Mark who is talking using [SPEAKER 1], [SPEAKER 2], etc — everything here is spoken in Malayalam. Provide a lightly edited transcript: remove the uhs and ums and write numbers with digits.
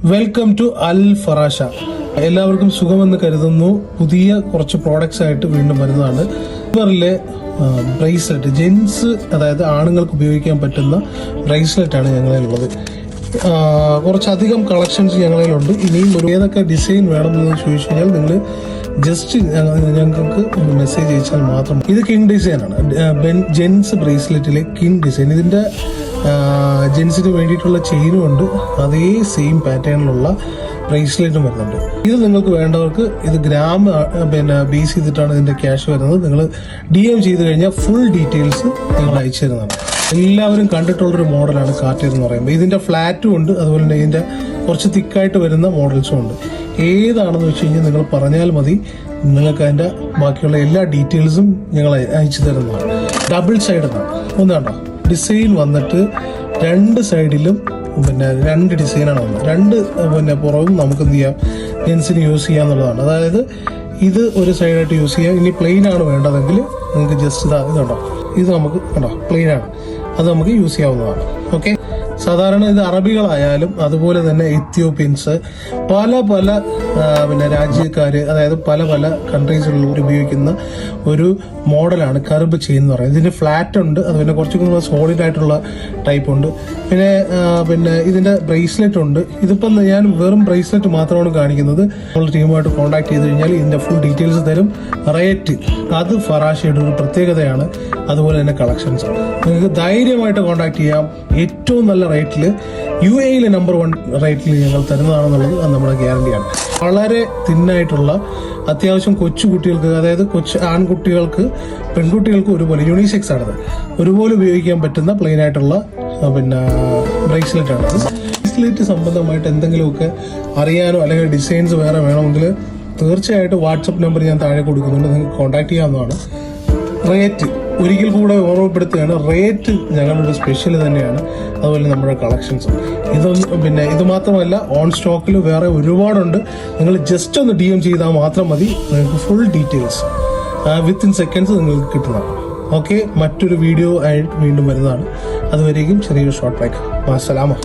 [SPEAKER 1] വെൽക്കം ടു അൽ ഫറാഷ. എല്ലാവർക്കും സുഖമെന്ന് കരുതുന്നു. പുതിയ കുറച്ച് പ്രോഡക്ട്സ് ആയിട്ട് വീണ്ടും വരുന്നതാണ്. ഇവരിലെ ബ്രേസ്ലെറ്റ്, ജെൻസ് അതായത് ആണുങ്ങൾക്ക് ഉപയോഗിക്കാൻ പറ്റുന്ന ബ്രേസ്ലെറ്റ് ആണ് ഞങ്ങളിലുള്ളത്. കുറച്ചധികം കളക്ഷൻസ് ഞങ്ങളിലുണ്ട്. ഇനിയും ഏതൊക്കെ ഡിസൈൻ വേണമെന്ന് ചോദിച്ചു കഴിഞ്ഞാൽ നിങ്ങൾ ജസ്റ്റ് ഞങ്ങൾക്ക് മെസ്സേജ് അയച്ചാൽ മാത്രം. ഇത് കിങ് ഡിസൈൻ ആണ്, ജെൻസ് ബ്രേസ്ലെറ്റിലെ കിങ് ഡിസൈൻ. ഇതിന്റെ ജെൻസിന് വേണ്ടിയിട്ടുള്ള ചെയിനും ഉണ്ട്, അതേ സെയിം പാറ്റേണിലുള്ള ബ്രേസ്ലെറ്റും വരുന്നുണ്ട്. ഇത് നിങ്ങൾക്ക് വേണ്ടവർക്ക് ഇത് ഗ്രാം ബേസ് ചെയ്തിട്ടാണ് ഇതിന്റെ ക്യാഷ് വരുന്നത്. നിങ്ങൾ DM ചെയ്ത് കഴിഞ്ഞാൽ ഫുൾ ഡീറ്റെയിൽസ് നിങ്ങൾ അയച്ചു തരുന്നതാണ്. എല്ലാവരും കണ്ടിട്ടുള്ളൊരു മോഡലാണ് കാർട്ടിയർ എന്ന് പറയുമ്പോൾ. ഇതിന്റെ ഫ്ലാറ്റും ഉണ്ട്, അതുപോലെ തന്നെ ഇതിന്റെ കുറച്ച് തിക്കായിട്ട് വരുന്ന മോഡൽസും ഉണ്ട്. ഏതാണെന്ന് വെച്ച് കഴിഞ്ഞാൽ നിങ്ങൾ പറഞ്ഞാൽ മതി, നിങ്ങൾക്ക് അതിന്റെ ബാക്കിയുള്ള എല്ലാ ഡീറ്റെയിൽസും ഞങ്ങൾ അയച്ചു തരുന്നതാണ്. ഡബിൾ സൈഡ് എന്നാണ്. ഒന്ന് കണ്ടോ, ഡിസൈൻ വന്നിട്ട് രണ്ട് സൈഡിലും രണ്ട് ഡിസൈനാണ് വന്നത്. പുറവും നമുക്ക് എന്ത് ചെയ്യാം, ജെൻസിന് യൂസ് ചെയ്യാന്നുള്ളതാണ്. അതായത് ഇത് ഒരു സൈഡായിട്ട് യൂസ് ചെയ്യാം. ഇനി പ്ലെയിൻ ആണ് വേണ്ടതെങ്കിൽ നിങ്ങൾക്ക് ജസ്റ്റ് ഇതുണ്ടോ, ഇത് നമുക്ക് കണ്ടോ പ്ലെയിൻ ആണ്, അത് നമുക്ക് യൂസ് ചെയ്യാവുന്നതാണ്. ഓക്കെ, സാധാരണ ഇത് അറബികളായാലും അതുപോലെ തന്നെ എത്യോപ്യൻസ് പല രാജ്യക്കാര്, അതായത് പല കൺട്രീസിലുള്ളവർ ഉപയോഗിക്കുന്ന ഒരു മോഡലാണ് കർബ് ചെയിൻ എന്ന് പറയുന്നത്. ഇതിന് ഫ്ലാറ്റ് ഉണ്ട്, അതുപോലെ കുറച്ചും കൂടെ സോളിഡ് ആയിട്ടുള്ള ടൈപ്പ് ഉണ്ട്. പിന്നെ ഇതിന്റെ ബ്രേസ്ലെറ്റ് ഉണ്ട്. ഇതിപ്പം ഞാൻ വെറും ബ്രേസ്ലെറ്റ് മാത്രമാണ് കാണിക്കുന്നത്. നമ്മൾ ടീമുമായിട്ട് കോൺടാക്ട് ചെയ്ത് കഴിഞ്ഞാൽ ഇതിന്റെ ഫുൾ ഡീറ്റെയിൽസ് തരും. റേറ്റ് അത് ഫറാഷയുടെ ഒരു പ്രത്യേകതയാണ്. അതുപോലെ തന്നെ കളക്ഷൻസ് നിങ്ങൾക്ക് ധൈര്യമായിട്ട് കോൺടാക്ട് ചെയ്യാം. ഏറ്റവും നല്ല റേറ്റിൽ UAE നമ്പർ 1 റേറ്റിൽ ഞങ്ങൾ തരുന്നതാണെന്നുള്ളത് അത് നമ്മുടെ ഗ്യാരണ്ടിയാണ്. വളരെ തിന്നായിട്ടുള്ള, അത്യാവശ്യം കൊച്ചു കുട്ടികൾക്ക്, അതായത് കൊച്ചു ആൺകുട്ടികൾക്ക് പെൺകുട്ടികൾക്ക് ഒരുപോലെ യൂണിസെക്സ് ആണത്, ഒരുപോലെ ഉപയോഗിക്കാൻ പറ്റുന്ന പ്ലെയിൻ ആയിട്ടുള്ള ബ്രേസ്ലെറ്റ് ആണ്. ബ്രേസ്ലെറ്റ് സംബന്ധമായിട്ട് എന്തെങ്കിലുമൊക്കെ അറിയാനോ അല്ലെങ്കിൽ ഡിസൈൻസ് വേറെ വേണമെങ്കിൽ തീർച്ചയായിട്ടും വാട്സപ്പ് നമ്പർ ഞാൻ താഴെ കൊടുക്കുന്നുണ്ട്, നിങ്ങൾക്ക് കോൺടാക്ട് ചെയ്യാവുന്നതാണ്. റേറ്റ് ഒരിക്കൽ കൂടെ ഓർമ്മപ്പെടുത്തുകയാണ്, റേറ്റ് ഞങ്ങളുടെ സ്പെഷ്യൽ തന്നെയാണ്. അതുപോലെ നമ്മുടെ കളക്ഷൻസ് ഇതൊന്നും ഇത് മാത്രമല്ല, ഓൺ സ്റ്റോക്കിൽ വേറെ ഒരുപാടുണ്ട്. നിങ്ങൾ ജസ്റ്റ് ഒന്ന് DM ചെയ്താൽ മാത്രം മതി, നിങ്ങൾക്ക് ഫുൾ ഡീറ്റെയിൽസ് വിത്തിൻ സെക്കൻഡ്സ് നിങ്ങൾക്ക് കിട്ടുന്നതാണ്. ഓക്കെ, മറ്റൊരു വീഡിയോ ആയിട്ട് വീണ്ടും വരുന്നതാണ്. അതുവരേക്കും ചെറിയൊരു ഷോർട്ട് ബ്രേക്ക്. അസ്സലാമു.